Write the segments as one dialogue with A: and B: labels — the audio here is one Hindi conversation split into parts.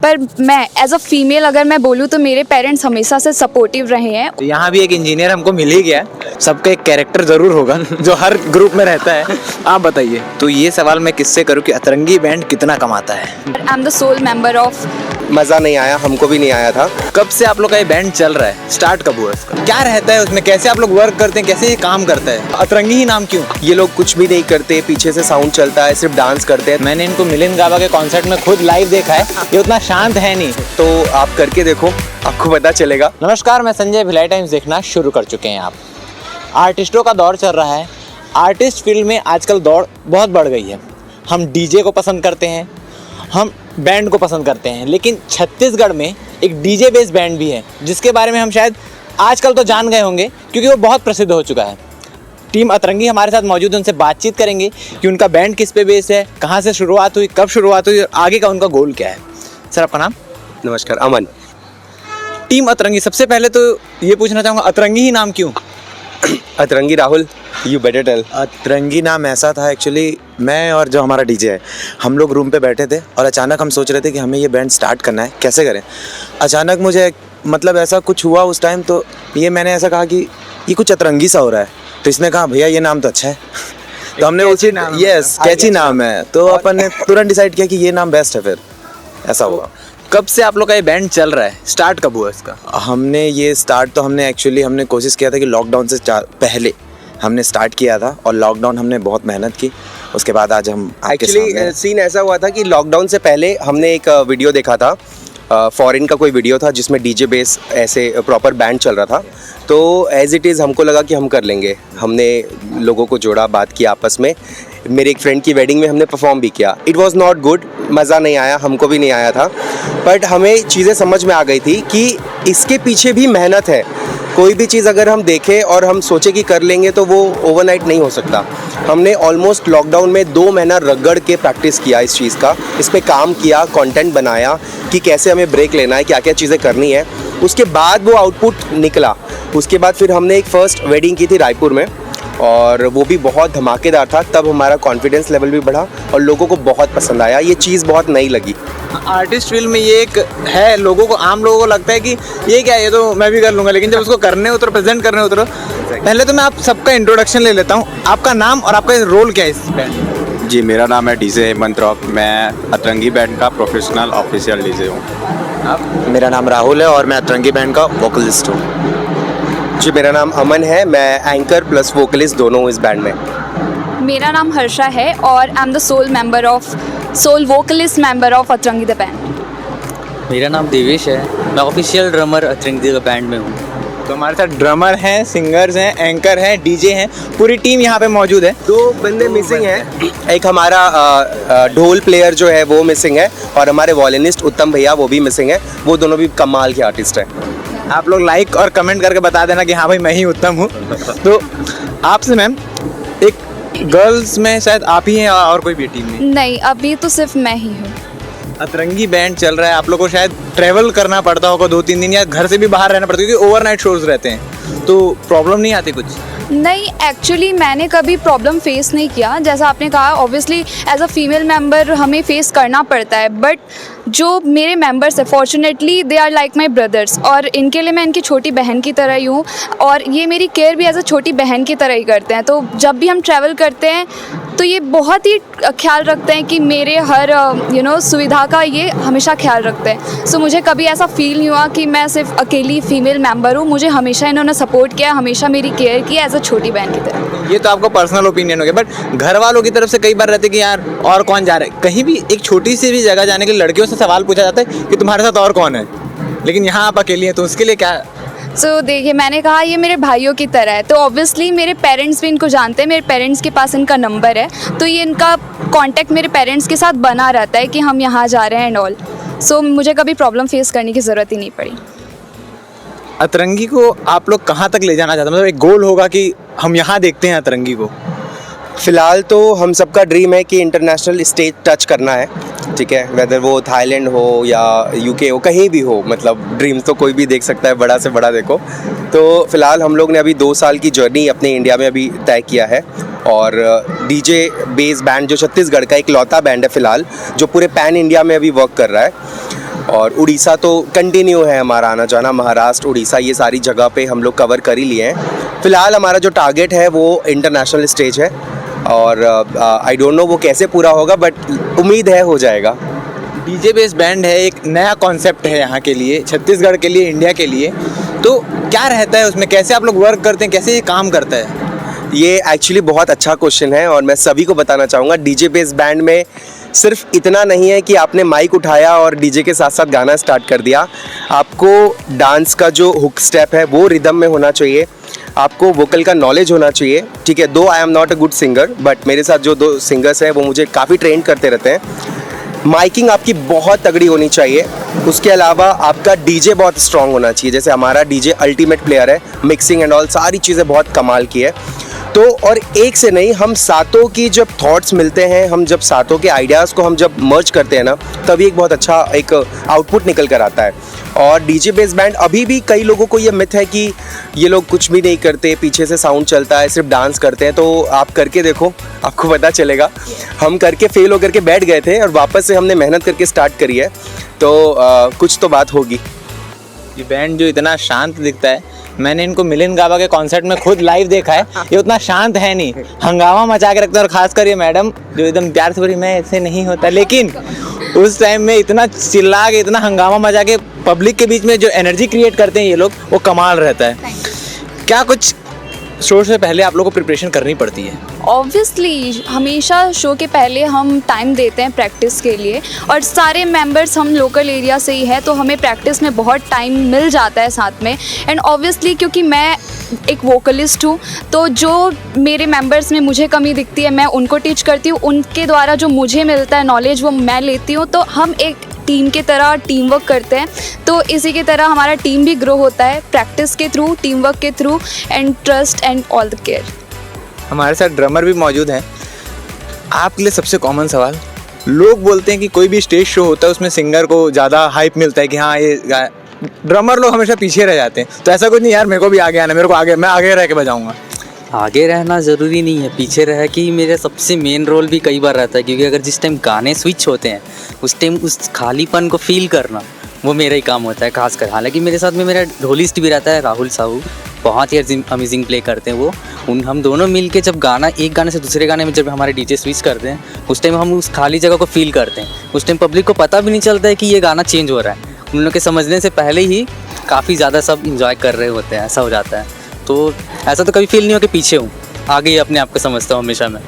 A: पर मैं एज अ फीमेल अगर मैं बोलूँ तो मेरे पेरेंट्स हमेशा से सपोर्टिव रहे हैं।
B: तो यहाँ भी एक इंजीनियर हमको मिल ही गया, सबका एक कैरेक्टर जरूर होगा जो हर ग्रुप में रहता है। आप बताइए, तो ये सवाल मैं किससे करूँ कि अतरंगी बैंड कितना कमाता है?
A: आई am the sole member of.
C: मज़ा नहीं आया, हमको भी नहीं आया था।
B: कब से आप लोग का ये बैंड चल रहा है? स्टार्ट कब हुआ इसका? क्या रहता है उसमें? कैसे आप लोग वर्क करते हैं? कैसे ये काम करता है? अतरंगी ही नाम क्यों?
C: ये लोग कुछ भी नहीं करते, पीछे से साउंड चलता है, सिर्फ डांस करते हैं।
B: मैंने इनको मिलिंद गाबा के कॉन्सर्ट में खुद लाइव देखा है, ये उतना शांत है नहीं।
C: तो आप करके देखो, आपको पता चलेगा।
B: नमस्कार, मैं संजय, भिलाई टाइम्स देखना शुरू कर चुके हैं आप। आर्टिस्टों का दौर चल रहा है। आर्टिस्ट फील्ड में आजकल दौड़ बहुत बढ़ गई है। हम डीजे को पसंद करते हैं, हम बैंड को पसंद करते हैं, लेकिन छत्तीसगढ़ में एक डीजे बेस्ड बैंड भी है जिसके बारे में हम शायद आजकल तो जान गए होंगे क्योंकि वो बहुत प्रसिद्ध हो चुका है। टीम अतरंगी हमारे साथ मौजूद है, उनसे बातचीत करेंगे कि उनका बैंड किस पे बेस है, कहाँ से शुरुआत हुई, कब शुरुआत हुई और आगे का उनका गोल क्या है। सर, आपका नाम?
C: नमस्कार, अमन।
B: टीम अतरंगी, सबसे पहले तो ये पूछना चाहूँगा, अतरंगी ही नाम क्यों?
C: अतरंगी राहुल, यू बेटर टेल।
D: अतरंगी नाम ऐसा था, एक्चुअली मैं और जो हमारा डीजे है, हम लोग रूम पे बैठे थे और अचानक हम सोच रहे थे कि हमें ये बैंड स्टार्ट करना है, कैसे करें। अचानक मुझे मतलब ऐसा कुछ हुआ उस टाइम, तो ये मैंने ऐसा कहा कि ये कुछ अतरंगी सा हो रहा है, तो इसने कहा भैया ये नाम तो अच्छा है। तो हमने उसी यस कैची नाम है, तो अपन ने तुरंत डिसाइड किया कि ये नाम बेस्ट है, फिर ऐसा हुआ।
B: कब से आप लोग का ये बैंड चल रहा है? स्टार्ट कब हुआ इसका?
D: हमने ये स्टार्ट तो हमने कोशिश किया था कि लॉकडाउन से पहले हमने स्टार्ट किया था, और लॉकडाउन हमने बहुत मेहनत की, उसके बाद आज हम आपके सामने हैं।
C: एक्चुअली सीन ऐसा हुआ था कि लॉकडाउन से पहले हमने एक वीडियो देखा था, फॉरेन का कोई वीडियो था जिसमें डीजे बेस ऐसे प्रॉपर बैंड चल रहा था। तो एज इट इज़ हमको लगा कि हम कर लेंगे। हमने लोगों को जोड़ा, बात की आपस में। मेरे एक फ्रेंड की वेडिंग में हमने परफॉर्म भी किया। इट वाज नॉट गुड, मज़ा नहीं आया, हमको भी नहीं आया था, बट हमें चीज़ें समझ में आ गई थी कि इसके पीछे भी मेहनत है। कोई भी चीज़ अगर हम देखें और हम सोचे कि कर लेंगे तो वो ओवरनाइट नहीं हो सकता। हमने ऑलमोस्ट लॉकडाउन में 2 महीना रगड़ के प्रैक्टिस किया इस चीज़ का, इस पे काम किया, कंटेंट बनाया कि कैसे हमें ब्रेक लेना है, क्या क्या चीज़ें करनी है। उसके बाद वो आउटपुट निकला। उसके बाद फिर हमने एक फ़र्स्ट वेडिंग की थी रायपुर में, और वो भी बहुत धमाकेदार था। तब हमारा कॉन्फिडेंस लेवल भी बढ़ा और लोगों को बहुत पसंद आया। ये चीज़ बहुत नई लगी।
B: आर्टिस्ट फील्ड में ये एक है, लोगों को, आम लोगों को लगता है कि ये क्या है, ये तो मैं भी कर लूँगा, लेकिन जब उसको करने उतरो, प्रेजेंट करने उतरो, पहले तो मैं आप सबका इंट्रोडक्शन ले लेता हूँ। आपका नाम और आपका रोल क्या है इस बैंड?
E: जी, मेरा नाम है डीजे हेमंत रॉक। मैं अतरंगी बैंड का प्रोफेशनल ऑफिशियल डीजे हूँ।
B: आप?
D: मेरा नाम राहुल है और मैं अतरंगी बैंड का वोकलिस्ट हूँ।
C: जी, मेरा नाम अमन है। मैं एंकर प्लस वोकलिस्ट दोनों हूँ इस बैंड में।
A: मेरा नाम हर्षा है और I am the sole vocalist member of Atrangi the band.
F: मेरा नाम देवेश है, मैं official drummer Atrangi the band में हूँ।
B: तो हमारे साथ ड्रमर हैं, सिंगर्स हैं, एंकर हैं, डीजे हैं, पूरी टीम यहाँ पे मौजूद है।
C: 2 बंदे मिसिंग हैं। एक हमारा ढोल प्लेयर जो है वो मिसिंग है, और हमारे वॉयलिनिस्ट उत्तम भैया वो भी मिसिंग है। वो दोनों भी कमाल के आर्टिस्ट हैं।
B: आप लोग लाइक और कमेंट करके बता देना कि हाँ भाई मैं ही उत्तम हूँ। तो आपसे मैम, एक गर्ल्स में शायद आप ही हैं और कोई भी टीम में?
A: नहीं, अभी तो सिर्फ मैं ही हूँ।
B: अतरंगी बैंड चल रहा है, आप लोग को शायद ट्रैवल करना पड़ता होगा 2-3 दिन, या घर से भी बाहर रहना पड़ता है क्योंकि ओवरनाइट शोज रहते हैं, तो प्रॉब्लम नहीं आती कुछ?
A: नहीं, एक्चुअली मैंने कभी प्रॉब्लम फेस नहीं किया। जैसा आपने कहा, obviously as a female member हमें फेस करना पड़ता है, बट जो मेरे मेंबर्स हैं, fortunately they are like my brothers, और इनके लिए मैं इनकी छोटी बहन की तरह ही हूँ, और ये मेरी केयर भी एज अ छोटी बहन की तरह ही करते हैं। तो जब भी हम ट्रैवल करते हैं तो ये बहुत ही ख्याल रखते हैं कि मेरे हर सुविधा का ये हमेशा ख्याल रखते हैं। सो मुझे कभी ऐसा फील नहीं हुआ कि मैं सिर्फ अकेली फीमेल मेंबर हूँ। मुझे हमेशा इन्होंने सपोर्ट किया, हमेशा मेरी केयर की एज अ छोटी बहन की तरह।
B: ये तो आपका पर्सनल ओपिनियन हो गया, बट घर वालों की तरफ से कई बार रहते कि यार और कौन जा रहा है। कहीं भी एक छोटी सी भी जगह जाने के लिए लड़कियों से सवाल पूछा जाता है कि तुम्हारे साथ और कौन है, लेकिन यहाँ आप अकेली हैं, तो उसके लिए क्या?
A: सो देखिए, मैंने कहा ये मेरे भाइयों की तरह है, तो ऑब्वियसली मेरे पेरेंट्स भी इनको जानते हैं, मेरे पेरेंट्स के पास इनका नंबर है, तो ये इनका कांटेक्ट मेरे पेरेंट्स के साथ बना रहता है कि हम यहाँ जा रहे हैं एंड ऑल। सो मुझे कभी प्रॉब्लम फेस करने की ज़रूरत ही नहीं पड़ी।
B: अतरंगी को आप लोग कहाँ तक ले जाना चाहते हैं? मतलब एक गोल होगा कि हम यहाँ देखते हैं अतरंगी को।
C: फ़िलहाल तो हम सबका ड्रीम है कि इंटरनेशनल स्टेज टच करना है, ठीक है, वेदर वो थाईलैंड हो या यूके हो, कहीं भी हो, मतलब ड्रीम तो कोई भी देख सकता है, बड़ा से बड़ा देखो। तो फ़िलहाल हम लोग ने अभी 2 साल की जर्नी अपने इंडिया में अभी तय किया है, और डीजे बेस बैंड जो छत्तीसगढ़ का एक लौता बैंड है फ़िलहाल जो पूरे पैन इंडिया में अभी वर्क कर रहा है। और उड़ीसा तो कंटिन्यू है हमारा आना जाना, महाराष्ट्र उड़ीसा ये सारी जगह पे हम लोग कवर कर ही लिए हैं। फ़िलहाल हमारा जो टारगेट है वो इंटरनेशनल स्टेज है और आई डोंट नो वो कैसे पूरा होगा, बट उम्मीद है हो जाएगा।
B: डीजे बेस बैंड है, एक नया कॉन्सेप्ट है यहाँ के लिए, छत्तीसगढ़ के लिए, इंडिया के लिए। तो क्या रहता है उसमें, कैसे आप लोग वर्क करते हैं, कैसे ये काम करता है?
C: ये एक्चुअली बहुत अच्छा क्वेश्चन है और मैं सभी को बताना चाहूँगा डीजे बेस बैंड में सिर्फ इतना नहीं है कि आपने माइक उठाया और डीजे के साथ साथ गाना स्टार्ट कर दिया। आपको डांस का जो हुक स्टेप है वो रिदम में होना चाहिए, आपको वोकल का नॉलेज होना चाहिए। ठीक है, दो I am not a good singer, but मेरे साथ जो 2 सिंगर्स हैं वो मुझे काफ़ी ट्रेन करते रहते हैं। माइकिंग आपकी बहुत तगड़ी होनी चाहिए। उसके अलावा आपका डीजे बहुत स्ट्रांग होना चाहिए, जैसे हमारा डीजे अल्टीमेट प्लेयर है, मिक्सिंग एंड ऑल सारी चीज़ें बहुत कमाल की है। तो और एक से नहीं, हम सातों की जब थॉट्स मिलते हैं, हम जब सातों के आइडियाज़ को हम जब मर्ज करते हैं ना, तभी एक बहुत अच्छा एक आउटपुट निकल कर आता है। और डीजे बेस बैंड, अभी भी कई लोगों को ये मिथ है कि ये लोग कुछ भी नहीं करते, पीछे से साउंड चलता है, सिर्फ डांस करते हैं। तो आप करके देखो, आपको पता चलेगा। हम करके फेल होकर के बैठ गए थे और वापस से हमने मेहनत करके स्टार्ट करी है, तो कुछ तो बात होगी।
B: ये बैंड जो इतना शांत दिखता है, मैंने इनको मिलिंद गाबा के कॉन्सर्ट में खुद लाइव देखा है, ये उतना शांत है नहीं, हंगामा मचा के रखते हैं। और खासकर ये मैडम जो एकदम प्यार से बोली मैं ऐसे नहीं होता, लेकिन उस टाइम में इतना चिल्ला के, इतना हंगामा मचा के पब्लिक के बीच में जो एनर्जी क्रिएट करते हैं ये लोग, वो कमाल रहता है। क्या कुछ शो से पहले आप लोगों को प्रिपरेशन करनी पड़ती है?
A: ऑब्वियसली हमेशा शो के पहले हम टाइम देते हैं प्रैक्टिस के लिए, और सारे मेंबर्स हम लोकल एरिया से ही है, तो हमें प्रैक्टिस में बहुत टाइम मिल जाता है साथ में। एंड ऑब्वियसली क्योंकि मैं एक वोकलिस्ट हूँ, तो जो मेरे मेंबर्स में मुझे कमी दिखती है मैं उनको टीच करती हूँ, उनके द्वारा जो मुझे मिलता है नॉलेज वो मैं लेती हूँ। तो हम एक टीम के तरह टीम वर्क करते हैं, तो इसी की तरह हमारा टीम भी ग्रो होता है प्रैक्टिस के थ्रू, टीम वर्क के through, and trust and all the care.
B: हमारे साथ ड्रमर भी मौजूद हैं। आपके लिए सबसे कॉमन सवाल, लोग बोलते हैं कि कोई भी स्टेज शो होता है उसमें सिंगर को ज़्यादा हाइप मिलता है कि हाँ ये ड्रमर लोग हमेशा पीछे रह जाते हैं। तो ऐसा कुछ नहीं यार, मेरे को भी आगे आना, मेरे को आगे, मैं आगे रह के बजाऊँगा।
F: आगे रहना ज़रूरी नहीं है, पीछे रह के ही मेरा सबसे मेन रोल भी कई बार रहता है। क्योंकि अगर जिस टाइम गाने स्विच होते हैं उस टाइम उस खालीपन को फील करना वो मेरा ही काम होता है खासकर। हालांकि मेरे साथ में मेरा ढोलिस्ट भी रहता है राहुल साहू, बहुत ही अमेजिंग प्ले करते हैं वो। हम दोनों मिल के जब गाना, एक गाने से दूसरे गाने में जब हमारे डीजे स्विच करते हैं उस टाइम हम उस खाली जगह को फील करते हैं। उस टाइम पब्लिक को पता भी नहीं चलता है कि ये गाना चेंज हो रहा है, उन लोग के समझने से पहले ही काफ़ी ज़्यादा सब इंजॉय कर रहे होते हैं, ऐसा हो जाता है। तो ऐसा तो कभी फील नहीं हो कि पीछे हूँ, आगे ही अपने आप को समझता हूँ हमेशा मैं।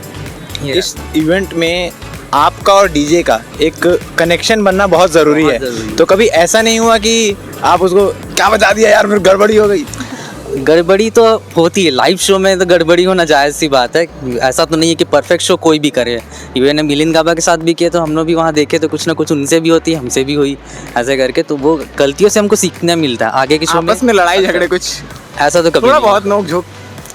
B: इस इवेंट में आपका और डीजे का एक कनेक्शन बनना बहुत ज़रूरी है। तो कभी ऐसा नहीं हुआ कि आप उसको क्या बता दिया यार, मेरी गड़बड़ी हो गई?
F: गड़बड़ी तो होती है, लाइव शो में तो गड़बड़ी होना जायज़ सी बात है। ऐसा तो नहीं है कि परफेक्ट शो कोई भी करे। इवन मिलिंद गाबा के साथ भी किए, तो हम लोग भी वहाँ देखे तो कुछ ना कुछ उनसे भी होती है, हमसे भी हुई, ऐसे करके। तो वो गलतियों से हमको सीखना मिलता है। आगे के शो
B: आपस में लड़ाई झगड़े कुछ
F: ऐसा तो कभी
B: थोड़ा
F: नहीं।
B: बहुत नोक झोंक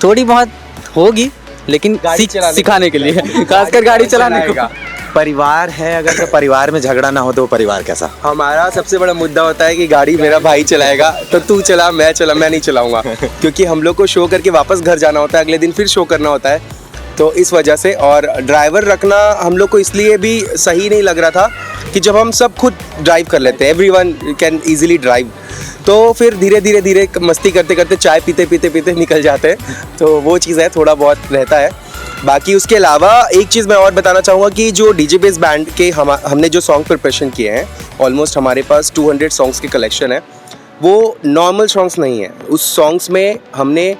F: थोड़ी बहुत होगी, लेकिन सिखाने के लिए, खासकर गाड़ी चलाने को।
D: परिवार है, अगर तो परिवार में झगड़ा ना हो तो परिवार कैसा?
C: हमारा सबसे बड़ा मुद्दा होता है कि गाड़ी मेरा भाई चलाएगा तो तू चला, मैं नहीं चलाऊंगा। क्योंकि हम लोग को शो करके वापस घर जाना होता है, अगले दिन फिर शो करना होता है, तो इस वजह से। और ड्राइवर रखना हम लोग को इसलिए भी सही नहीं लग रहा था कि जब हम सब खुद ड्राइव कर लेते हैं, एवरीवन कैन ईजिली ड्राइव, तो फिर धीरे धीरे मस्ती करते करते चाय पीते निकल जाते हैं। तो वो चीज़ है, थोड़ा बहुत रहता है। बाकी उसके अलावा एक चीज़ मैं और बताना चाहूँगा कि जो डीजे बेस बैंड के हमने जो सॉन्ग प्रिपरेशन किए हैं, ऑलमोस्ट हमारे पास 200 सॉन्ग्स की कलेक्शन है। वो नॉर्मल सॉन्ग्स नहीं है, उस सॉन्ग्स में हमने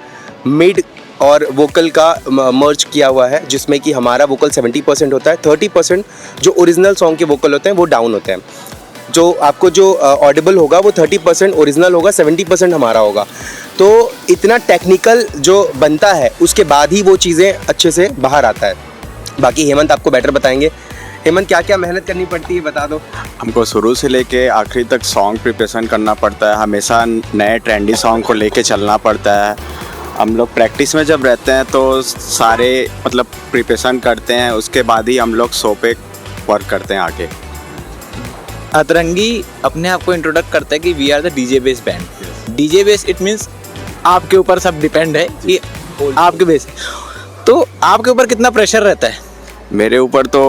C: मिड और वोकल का मर्ज किया हुआ है, जिसमें कि हमारा वोकल 70% होता है, 30% जो ओरिजिनल सॉन्ग के वोकल होते हैं वो डाउन होते हैं। जो आपको जो ऑडिबल होगा वो 30% ओरिजिनल होगा, 70% हमारा होगा। तो इतना टेक्निकल जो बनता है उसके बाद ही वो चीज़ें अच्छे से बाहर आता है। बाकी हेमंत आपको बेटर बताएंगे। हेमंत, क्या क्या मेहनत करनी पड़ती है बता दो।
E: हमको शुरू से लेके आखिरी तक सॉन्ग प्रिपरेशन करना पड़ता है, हमेशा नए ट्रेंडी सॉन्ग को लेके चलना पड़ता है। हम लोग प्रैक्टिस में जब रहते हैं तो सारे मतलब प्रिपरेशन करते हैं, उसके बाद ही हम लोग शो पे वर्क करते हैं आगे।
B: अतरंगी अपने आप को इंट्रोडक्ट करता है कि we are the DJ base band. DJ base it means आपके ऊपर सब डिपेंड है कि आपके बेस। तो आपके ऊपर कितना प्रेशर रहता है?
E: मेरे ऊपर तो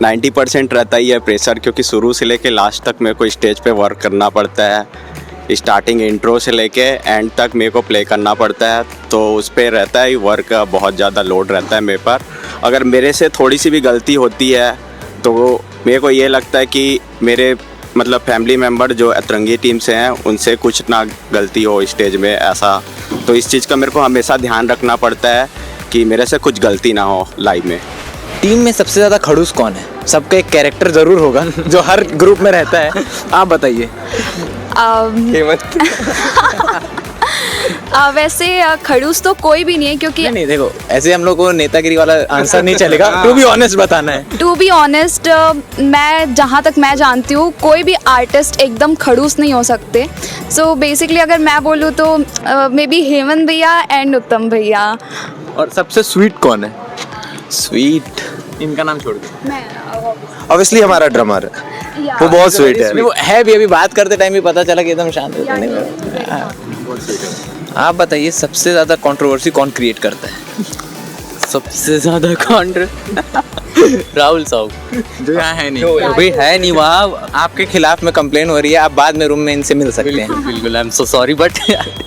E: 90% रहता ही है प्रेशर, क्योंकि शुरू से लेके लास्ट तक मेरे को स्टेज पे वर्क करना पड़ता है। स्टार्टिंग इंट्रो से लेके एंड तक मेरे को प्ले करना पड़ता है, तो उस पर रहता है वर्क का बहुत ज़्यादा लोड रहता है मेरे पर। अगर मेरे से थोड़ी सी भी गलती होती है तो मेरे को ये लगता है कि मेरे मतलब फैमिली मेम्बर जो अतरंगी टीम से हैं उनसे कुछ ना गलती हो स्टेज में, ऐसा। तो इस चीज़ का मेरे को हमेशा ध्यान रखना पड़ता है कि मेरे से कुछ गलती ना हो लाइव में।
B: टीम में सबसे ज़्यादा खड़ूस कौन है? सबका एक कैरेक्टर ज़रूर होगा जो हर ग्रुप में रहता है, आप बताइए।
A: वैसे खड़ूस तो कोई भी नहीं है, क्योंकि
B: नहीं देखो, ऐसे हम लोग को नेतागिरी वाला आंसर नहीं चलेगा, टू बी ऑनेस्ट बताना है।
A: टू बी ऑनेस्ट, मैं जहाँ तक मैं जानती हूँ कोई भी आर्टिस्ट एकदम खड़ूस नहीं हो सकते। सो बेसिकली अगर मैं बोलूँ तो मे बी हेमंत भैया एंड उत्तम भैया।
B: और सबसे स्वीट कौन है?
D: स्वीट
B: इनका नाम छोड़ दो।
D: ऑब्वियसली हमारा ड्रमर, वो बहुत स्वीट है।
B: वो है भी, अभी बात करते टाइम भी पता चला कि एकदम शांत है। आप बताइए सबसे ज़्यादा कंट्रोवर्सी कौन क्रिएट करता है?
F: सबसे ज़्यादा कॉन्ट्र राहुल साहब,
B: जो यहाँ है नहीं,
F: कोई है नहीं वहाँ।
B: आपके खिलाफ में कंप्लेन हो रही है, आप बाद में रूम में इनसे मिल सकते हैं।
F: बिल्कुल, I am so sorry but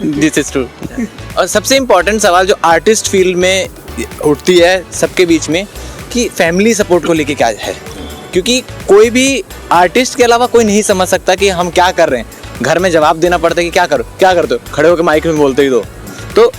F: this is true.
B: और सबसे इम्पोर्टेंट सवाल जो आर्टिस्ट फील्ड में उठती है सबके बीच में, कि फैमिली सपोर्ट को लेके क्या है? क्योंकि कोई भी आर्टिस्ट के अलावा कोई नहीं समझ सकता कि हम क्या कर रहे हैं। घर में जवाब देना पड़ता है कि क्या करते हो, खड़े होकर माइक में बोलते ही तो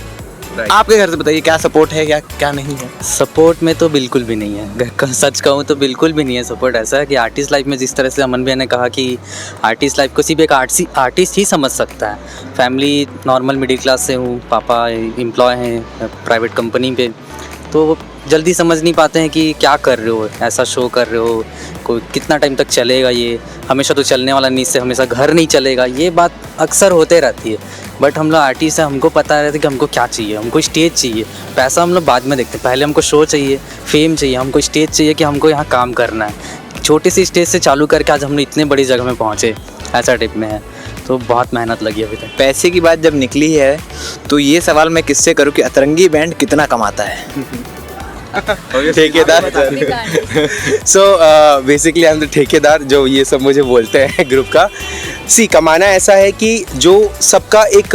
B: आपके घर से बताइए क्या सपोर्ट है, क्या नहीं है?
F: सपोर्ट में तो बिल्कुल भी नहीं है, सच कहूँ तो बिल्कुल भी नहीं है सपोर्ट। ऐसा है कि आर्टिस्ट लाइफ में जिस तरह से अमन भैया ने कहा कि आर्टिस्ट लाइफ को सिर्फ एक आर्टिस्ट ही समझ सकता है। फैमिली नॉर्मल मिडिल क्लास से हूँ, पापा एम्प्लॉय हैं प्राइवेट कंपनी पे, तो जल्दी समझ नहीं पाते हैं कि क्या कर रहे हो, ऐसा शो कर रहे हो, कोई कितना टाइम तक चलेगा, ये हमेशा तो चलने वाला नहीं, इससे हमेशा घर नहीं चलेगा, ये बात अक्सर होते रहती है। बट हम लोग आर्टिस्ट हैं, हमको पता रहता है कि हमको क्या चाहिए। हमको स्टेज चाहिए, पैसा हम लोग बाद में देखते हैं, पहले हमको शो चाहिए, फेम चाहिए, हमको स्टेज चाहिए कि हमको यहाँ काम करना है। छोटे से स्टेज से चालू करके आज हम लोग इतने बड़ी जगह में पहुँचे, ऐसा टाइप में है। तो बहुत मेहनत लगी अभी तक।
B: पैसे की बात जब निकली है तो ये सवाल मैं किससे करूँ कि अतरंगी बैंड कितना कमाता है?
C: ठेकेदार। सो बेसिकली हम ठेकेदार जो ये सब मुझे बोलते हैं ग्रुप का। कमाना ऐसा है कि जो सबका एक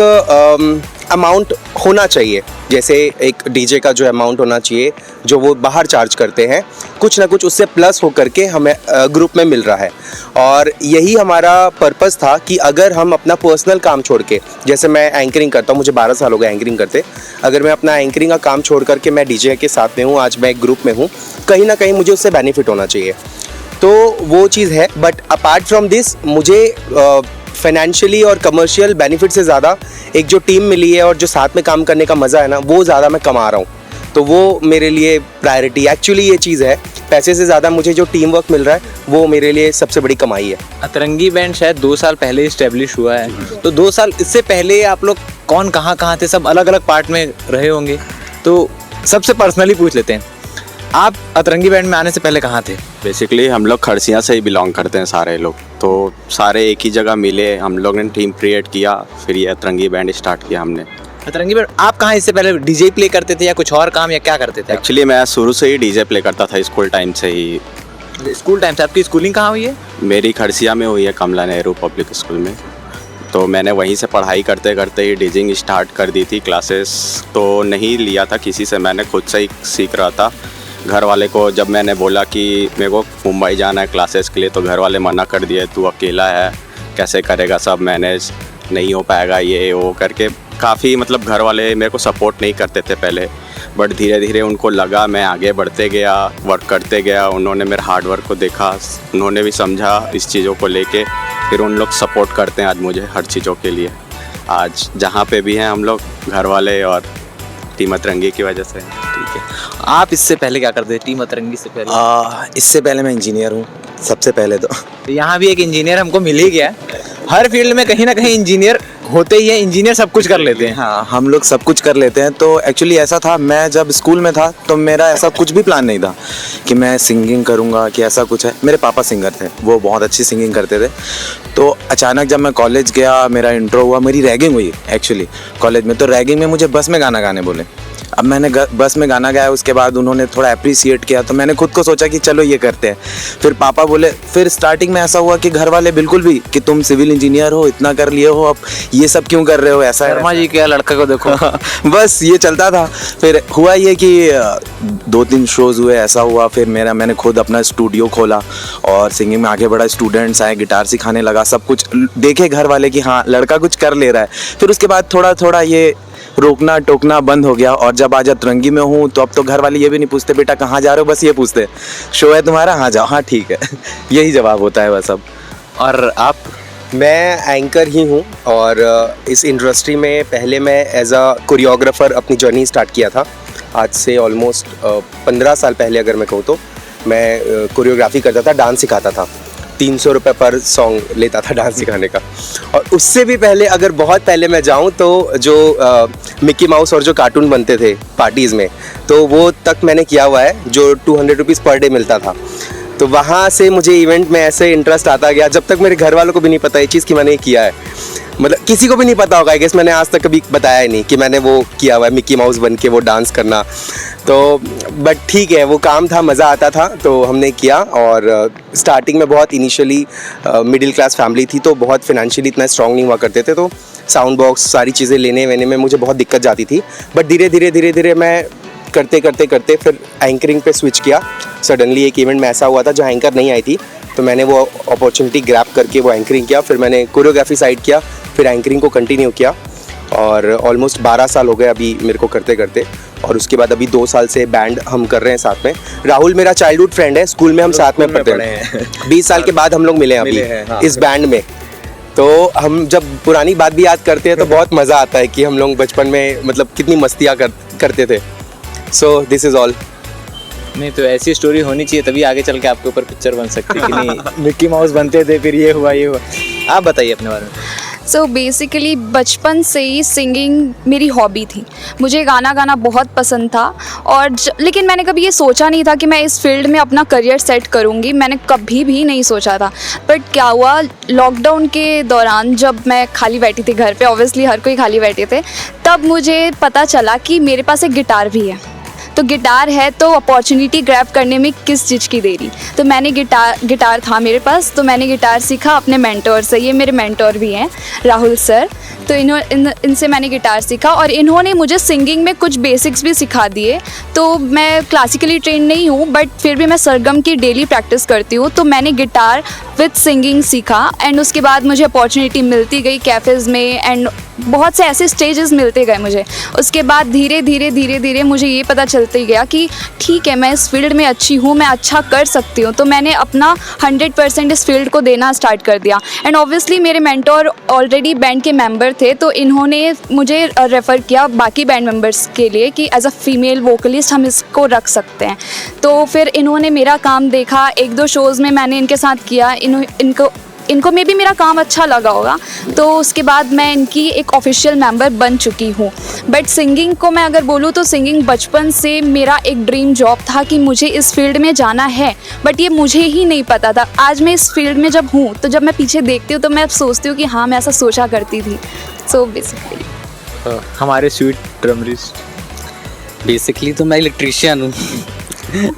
C: अमाउंट होना चाहिए, जैसे एक डीजे का जो अमाउंट होना चाहिए जो वो बाहर चार्ज करते हैं, कुछ ना कुछ उससे प्लस होकर के हमें ग्रुप में मिल रहा है। और यही हमारा पर्पस था कि अगर हम अपना पर्सनल काम छोड़ के, जैसे मैं एंकरिंग करता हूँ, मुझे 12 साल हो गए एंकरिंग करते, अगर मैं अपना एंकरिंग का काम छोड़ करके मैं डीजे के साथ में हूँ, आज मैं एक ग्रुप में हूँ, कहीं ना कहीं मुझे उससे बेनिफिट होना चाहिए। तो वो चीज़ है। बट अपार्ट फ्रॉम दिस मुझे फाइनेंशियली और कमर्शियल बेनिफिट से ज़्यादा एक जो टीम मिली है और जो साथ में काम करने का मज़ा है ना, वो ज़्यादा मैं कमा रहा हूँ। तो वो मेरे लिए प्रायोरिटी एक्चुअली ये चीज़ है। पैसे से ज़्यादा मुझे जो टीम वर्क मिल रहा है वो मेरे लिए सबसे बड़ी कमाई है।
B: अतरंगी बैंड शायद 2 साल पहले इस्टेब्लिश हुआ है, तो 2 साल इससे पहले आप लोग कौन कहाँ थे? सब अलग अलग पार्ट में रहे होंगे, तो सबसे पर्सनली पूछ लेते हैं, आप अतरंगी बैंड में आने से पहले कहाँ थे?
E: बेसिकली हम लोग खड़सिया से ही बिलोंग करते हैं सारे लोग, तो सारे एक ही जगह मिले, हम लोग ने टीम क्रिएट किया, फिर ये अतरंगी बैंड स्टार्ट किया हमने।
B: अतरंगी बैंड आप कहाँ इससे पहले डीजे प्ले करते थे या कुछ और काम, या क्या करते थे?
E: एक्चुअली मैं शुरू से ही डीजे प्ले करता था, स्कूल टाइम से ही।
B: स्कूल टाइम से आपकी स्कूलिंग कहाँ हुई है?
E: मेरी खड़सिया में हुई है, कमला नेहरू पब्लिक स्कूल में। तो मैंने वहीं से पढ़ाई करते करते ही डीजिंग स्टार्ट कर दी थी। क्लासेस तो नहीं लिया था किसी से, मैंने खुद से ही सीख रहा था। घर वाले को जब मैंने बोला कि मेरे को मुंबई जाना है क्लासेस के लिए, तो घर वाले मना कर दिए, तू अकेला है, कैसे करेगा, सब मैनेज नहीं हो पाएगा, ये वो करके काफ़ी मतलब घर वाले मेरे को सपोर्ट नहीं करते थे पहले। बट धीरे धीरे उनको लगा, मैं आगे बढ़ते गया, वर्क करते गया, उन्होंने मेरे हार्ड वर्क को देखा, उन्होंने भी समझा इस चीज़ों को लेके, फिर उन लोग सपोर्ट करते हैं आज मुझे हर चीज़ों के लिए। आज जहाँ पे भी हैं हम लोग, घर वाले और टीम अतरंगी की वजह से।
B: ठीक है, आप इससे पहले क्या करते थे टीम अतरंगी से पहले?
D: इससे पहले मैं इंजीनियर हूँ सबसे पहले तो
B: यहाँ भी एक इंजीनियर हमको मिल ही गया। हर फील्ड में कहीं ना कहीं इंजीनियर होते ही है, इंजीनियर सब कुछ कर लेते हैं।
D: हाँ, हम लोग सब कुछ कर लेते हैं। तो एक्चुअली ऐसा था, मैं जब स्कूल में था तो मेरा ऐसा कुछ भी प्लान नहीं था कि मैं सिंगिंग करूँगा कि ऐसा कुछ है। मेरे पापा सिंगर थे, वो बहुत अच्छी सिंगिंग करते थे। तो अचानक जब मैं कॉलेज गया, मेरा इंट्रो हुआ, मेरी रैगिंग हुई एक्चुअली कॉलेज में। तो रैगिंग में मुझे बस में गाना गाने बोले। अब मैंने बस में गाना गाया, उसके बाद उन्होंने थोड़ा अप्रिसिएट किया, तो मैंने खुद को सोचा कि चलो ये करते हैं। फिर पापा बोले, फिर स्टार्टिंग में ऐसा हुआ कि घर वाले बिल्कुल भी कि तुम सिविल इंजीनियर हो, इतना कर लिए हो, अब ये सब क्यों कर रहे हो, ऐसा
B: शर्मा जी क्या लड़का को देखो।
D: बस ये चलता था। फिर हुआ ये कि 2-3 शोज़ हुए, ऐसा हुआ। फिर मैंने खुद अपना स्टूडियो खोला और सिंगिंग में आगे बढ़ा। स्टूडेंट्स आए, गिटार सिखाने लगा, सब कुछ देखे घर वाले कि हाँ लड़का कुछ कर ले रहा है। फिर उसके बाद थोड़ा थोड़ा ये रोकना टोकना बंद हो गया। और जब आज अतरंगी में हूँ तो अब तो घर वाले ये भी नहीं पूछते बेटा कहाँ जा रहे हो, बस ये पूछते शो है तुम्हारा, हाँ जाओ, हाँ ठीक है। यही जवाब होता है बस अब।
B: और आप?
C: मैं एंकर ही हूँ और इस इंडस्ट्री में पहले मैं एज अ कोरियोग्राफर अपनी जर्नी स्टार्ट किया था। आज से ऑलमोस्ट 15 साल पहले अगर मैं कहूँ तो मैं कोरियोग्राफी करता था, डांस सिखाता था। 300 रुपये पर सॉन्ग लेता था डांस सिखाने का। और उससे भी पहले अगर बहुत पहले मैं जाऊँ तो जो मिक्की माउस और जो कार्टून बनते थे पार्टीज़ में, तो वो तक मैंने किया हुआ है, जो 200 रुपीज़ पर डे मिलता था। तो वहाँ से मुझे इवेंट में ऐसे इंटरेस्ट आता गया, जब तक मेरे घर वालों को भी नहीं पता ये चीज़ कि मैंने ये किया है। मतलब किसी को भी नहीं पता होगा, आई गेस मैंने आज तक कभी बताया ही नहीं कि मैंने वो किया हुआ है, मिक्की माउस बन के वो डांस करना। तो बट ठीक है, वो काम था, मज़ा आता था, तो हमने किया। और स्टार्टिंग में बहुत इनिशियली मिडिल क्लास फैमिली थी, तो बहुत फिनेंशियली इतना स्ट्रॉन्ग नहीं हुआ करते थे, तो साउंड बॉक्स सारी चीज़ें लेने वेने में मुझे बहुत दिक्कत जाती थी। बट धीरे धीरे मैं करते फिर एंकरिंग पे स्विच किया। सडनली एक इवेंट में ऐसा हुआ था जहाँ एंकर नहीं आई थी, तो मैंने वो अपॉर्चुनिटी ग्रैब करके वो एंकरिंग किया। फिर मैंने कोरियोग्राफी साइड किया, फिर एंकरिंग को कंटिन्यू किया और ऑलमोस्ट 12 साल हो गए अभी मेरे को करते करते। और उसके बाद अभी 2 साल से बैंड हम कर रहे हैं साथ में। राहुल मेरा चाइल्डहुड फ्रेंड है, स्कूल में हम साथ में पढ़ते हैं। 20 साल के बाद हम लोग मिले हैं अभी इस बैंड में। तो हम जब पुरानी बात भी याद करते हैं तो बहुत मज़ा आता है कि हम लोग बचपन में मतलब कितनी मस्तियाँ करते थे। So this is all.
B: नहीं तो ऐसी स्टोरी होनी चाहिए, तभी आगे चल के आपके ऊपर पिक्चर बन सकती है कि नहीं मिक्की माउस बनते थे, फिर ये हुआ। आप बताइए अपने बारे में।
A: सो बेसिकली बचपन से ही सिंगिंग मेरी हॉबी थी। मुझे गाना गाना बहुत पसंद था और लेकिन मैंने कभी ये सोचा नहीं था कि मैं इस फील्ड में अपना करियर सेट करूँगी। मैंने कभी भी नहीं सोचा था। बट क्या हुआ, लॉकडाउन के दौरान जब मैं खाली बैठी थी घर पे, ऑब्वियसली हर कोई खाली बैठे थे, तब मुझे पता चला कि मेरे पास एक गिटार भी है। तो गिटार है तो अपॉर्चुनिटी ग्रैब करने में किस चीज़ की देरी। तो मैंने गिटार था मेरे पास, तो मैंने गिटार सीखा अपने मेंटोर से। ये मेरे मेंटोर भी हैं, राहुल सर। तो इनसे मैंने गिटार सीखा और इन्होंने मुझे सिंगिंग में कुछ बेसिक्स भी सिखा दिए। तो मैं क्लासिकली ट्रेन नहीं हूँ, बट फिर भी मैं सरगम की डेली प्रैक्टिस करती हूँ। तो मैंने गिटार विद सिंगिंग सीखा एंड उसके बाद मुझे अपॉर्चुनिटी मिलती गई कैफ़ेज़ में एंड बहुत से ऐसे स्टेजेस मिलते गए मुझे। उसके बाद धीरे धीरे मुझे ये पता चलते गया कि ठीक है, मैं इस फील्ड में अच्छी हूँ, मैं अच्छा कर सकती हूँ। तो मैंने अपना 100% इस फील्ड को देना स्टार्ट कर दिया। एंड ऑब्वियसली मेरे मेंटोर ऑलरेडी बैंड के मेंबर थे, तो इन्होंने मुझे रेफ़र किया बाकी बैंड मेंबर्स के लिए कि एज अ फीमेल वोकलिस्ट हम इसको रख सकते हैं। तो फिर इन्होंने मेरा काम देखा, 1-2 शोज़ में मैंने इनके साथ किया। इनको में भी मेरा काम अच्छा लगा होगा, तो उसके बाद मैं इनकी एक ऑफिशियल मेंबर बन चुकी हूँ। बट सिंगिंग को मैं अगर बोलूँ तो सिंगिंग बचपन से मेरा एक ड्रीम जॉब था कि मुझे इस फील्ड में जाना है, बट ये मुझे ही नहीं पता था। आज मैं इस फील्ड में जब हूँ तो जब मैं पीछे देखती हूँ तो मैं सोचती हूँ कि हाँ, मैं ऐसा सोचा करती थी। सो बेसिकली
B: हमारे स्वीट ड्रमरिस्ट।
F: बेसिकली तो मैं इलेक्ट्रीशियन हूँ।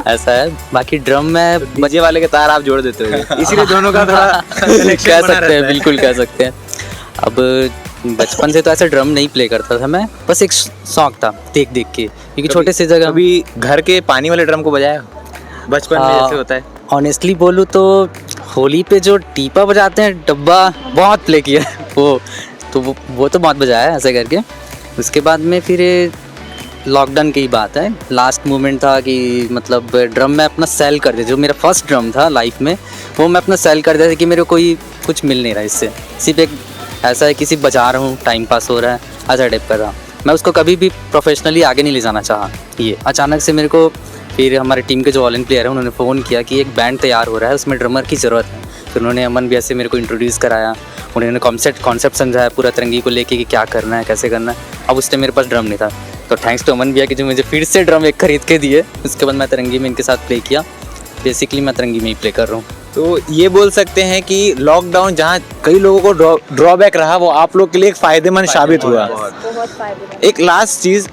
F: ऐसा है। बाकी ड्रम में
B: डीजे वाले के तार आप जोड़ देते हो, इसीलिए दोनों का थोड़ा
F: कह सकते हैं, बिल्कुल कह सकते हैं। अब बचपन से तो ऐसे ड्रम नहीं प्ले करता था मैं, बस एक शौक था देख देख के, क्योंकि छोटे से जगह।
B: अभी घर के पानी वाले ड्रम को बजाया बचपन में जैसे होता है?
F: ऑनेस्टली बोलूँ तो होली पे जो टीपा बजाते हैं डब्बा, बहुत प्ले किया है वो तो बहुत बजाया है ऐसे करके। उसके बाद में फिर लॉकडाउन की बात है, लास्ट मोमेंट था कि मतलब ड्रम में अपना सेल कर दिया। जो मेरा फर्स्ट ड्रम था लाइफ में, वो मैं अपना सेल कर दिया था कि मेरे को कोई कुछ मिल नहीं रहा इससे, सिर्फ एक ऐसा है कि सिर्फ बजा रहा हूँ, टाइम पास हो रहा है, ऐसा टाइप का था। मैं उसको कभी भी प्रोफेशनली आगे नहीं ले जाना चाहा। ये अचानक से मेरे को फिर हमारे टीम के जो ऑल इन प्लेयर हैं उन्होंने फ़ोन किया कि एक बैंड तैयार हो रहा है, उसमें ड्रमर की ज़रूरत है। फिर उन्होंने अमन भैया से मेरे को इंट्रोड्यूस कराया, उन्होंने कॉन्सेप्ट समझाया पूरा तिरंगी को लेके कि क्या करना है, कैसे करना है। अब उस टाइम मेरे पास ड्रम नहीं था, तो थैंक्स टू अमन भैया कि जो मुझे फिर से ड्रम एक खरीद के दिए। उसके बाद मैं तिरंगी में इनके साथ प्ले किया। बेसिकली मैं तिरंगी में ही प्ले कर रहा हूँ।
B: तो ये बोल सकते हैं कि लॉकडाउन जहाँ कई लोगों को ड्रॉबैक रहा, वो आप लोग के लिए एक फ़ायदेमंद साबित हुआ। एक लास्ट चीज़,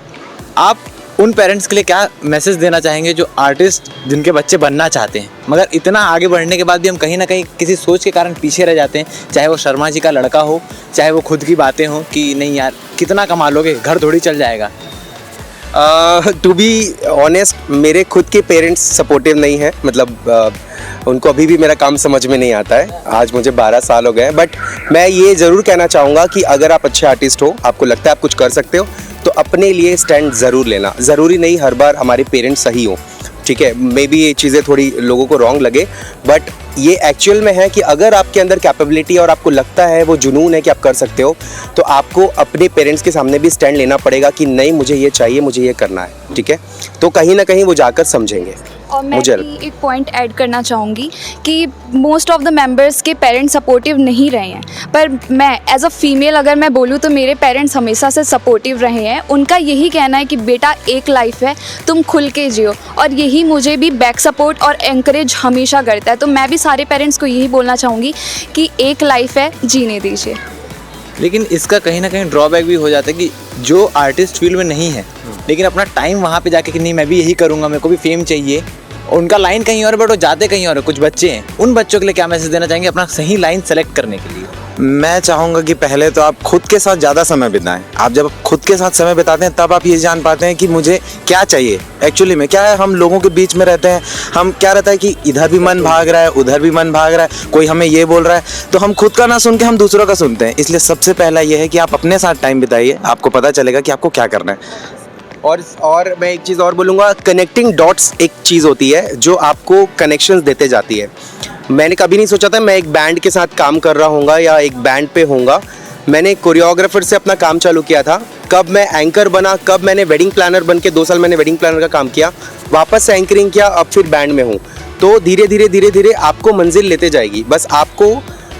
B: आप उन पेरेंट्स के लिए क्या मैसेज देना चाहेंगे जो आर्टिस्ट जिनके बच्चे बनना चाहते हैं मगर इतना आगे बढ़ने के बाद भी हम कहीं ना कहीं किसी सोच के कारण पीछे रह जाते हैं, चाहे वो शर्मा जी का लड़का हो, चाहे वो खुद की बातें हो कि नहीं यार कितना कमा लोगे, घर थोड़ी चल जाएगा।
C: टू बी ऑनेस्ट, मेरे खुद के पेरेंट्स सपोर्टिव नहीं है, मतलब उनको अभी भी मेरा काम समझ में नहीं आता है। आज मुझे 12 साल हो गए हैं, बट मैं ये ज़रूर कहना चाहूँगा कि अगर आप अच्छे आर्टिस्ट हो, आपको लगता है आप कुछ कर सकते हो, तो अपने लिए स्टैंड ज़रूर लेना। ज़रूरी नहीं हर बार हमारे पेरेंट्स सही हो, ठीक है, मे बी ये चीज़ें थोड़ी लोगों को रॉन्ग लगे, बट ये एक्चुअल में है कि अगर आपके अंदर कैपेबिलिटी और आपको लगता है, वो जुनून है कि आप कर सकते हो, तो आपको अपने पेरेंट्स के सामने भी स्टैंड लेना पड़ेगा कि नहीं मुझे ये चाहिए, मुझे ये करना है, ठीक है। तो कहीं ना कहीं वो जाकर समझेंगे।
A: और मैं
C: मुझे
A: भी एक पॉइंट ऐड करना चाहूँगी कि मोस्ट ऑफ द मेंबर्स के पेरेंट्स सपोर्टिव नहीं रहे हैं, पर मैं एज अ फीमेल अगर मैं बोलूँ तो मेरे पेरेंट्स हमेशा से सपोर्टिव रहे हैं। उनका यही कहना है कि बेटा एक लाइफ है, तुम खुल के जियो, और यही मुझे भी बैक सपोर्ट और एंकरेज हमेशा करता है। तो मैं भी सारे पेरेंट्स को यही बोलना चाहूँगी कि एक लाइफ है, जीने दीजिए।
B: लेकिन इसका कहीं ना कहीं ड्रॉबैक भी हो जाता है कि जो आर्टिस्ट फील्ड में नहीं है लेकिन अपना टाइम वहाँ पे जाके कि नहीं मैं भी यही करूँगा, मेरे को भी फेम चाहिए, उनका लाइन कहीं और है बट वो जाते कहीं और है। कुछ बच्चे हैं, उन बच्चों के लिए क्या मैसेज देना चाहेंगे अपना सही लाइन सेलेक्ट करने के लिए?
D: मैं चाहूँगा कि पहले तो आप खुद के साथ ज़्यादा समय बिताएं। आप जब खुद के साथ समय बिताते हैं तब आप ये जान पाते हैं कि मुझे क्या चाहिए एक्चुअली में। क्या है, हम लोगों के बीच में रहते हैं, हम क्या रहता है कि इधर भी मन भाग रहा है, उधर भी मन भाग रहा है, कोई हमें ये बोल रहा है, तो हम खुद का ना सुन के हम दूसरों का सुनते हैं। इसलिए सबसे पहला ये है कि आप अपने साथ टाइम बिताइए, आपको पता चलेगा कि आपको क्या करना है।
C: और मैं एक चीज़ और बोलूँगा, कनेक्टिंग डॉट्स एक चीज़ होती है जो आपको कनेक्शंस देते जाती है। मैंने कभी नहीं सोचा था मैं एक बैंड के साथ काम कर रहा हूँगा या एक बैंड पे होऊंगा। मैंने कोरियोग्राफर से अपना काम चालू किया था, कब मैं एंकर बना, कब मैंने वेडिंग प्लानर बन के 2 साल मैंने वेडिंग प्लानर का काम किया, वापस से एंकरिंग किया, अब फिर बैंड में हूँ। तो धीरे धीरे आपको मंजिल लेते जाएगी। बस आपको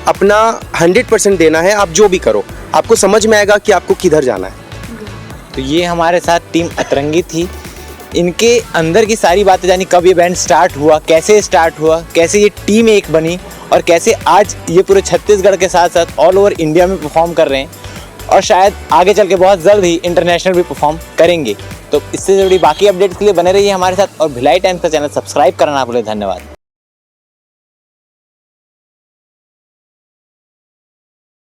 C: अपना 100% देना है। आप जो भी करो आपको समझ में आएगा कि आपको किधर जाना है।
B: तो ये हमारे साथ टीम अतरंगी थी। इनके अंदर की सारी बातें जानी, कब ये बैंड स्टार्ट हुआ, कैसे स्टार्ट हुआ, कैसे ये टीम एक बनी और कैसे आज ये पूरे छत्तीसगढ़ के साथ साथ ऑल ओवर इंडिया में परफॉर्म कर रहे हैं और शायद आगे चल के बहुत जल्द ही इंटरनेशनल भी परफॉर्म करेंगे। तो इससे जुड़ी बाकी अपडेट्स के लिए बने रहिए हमारे साथ और भिलाई टाइम्स का चैनल सब्सक्राइब करना ना भूलें। धन्यवाद।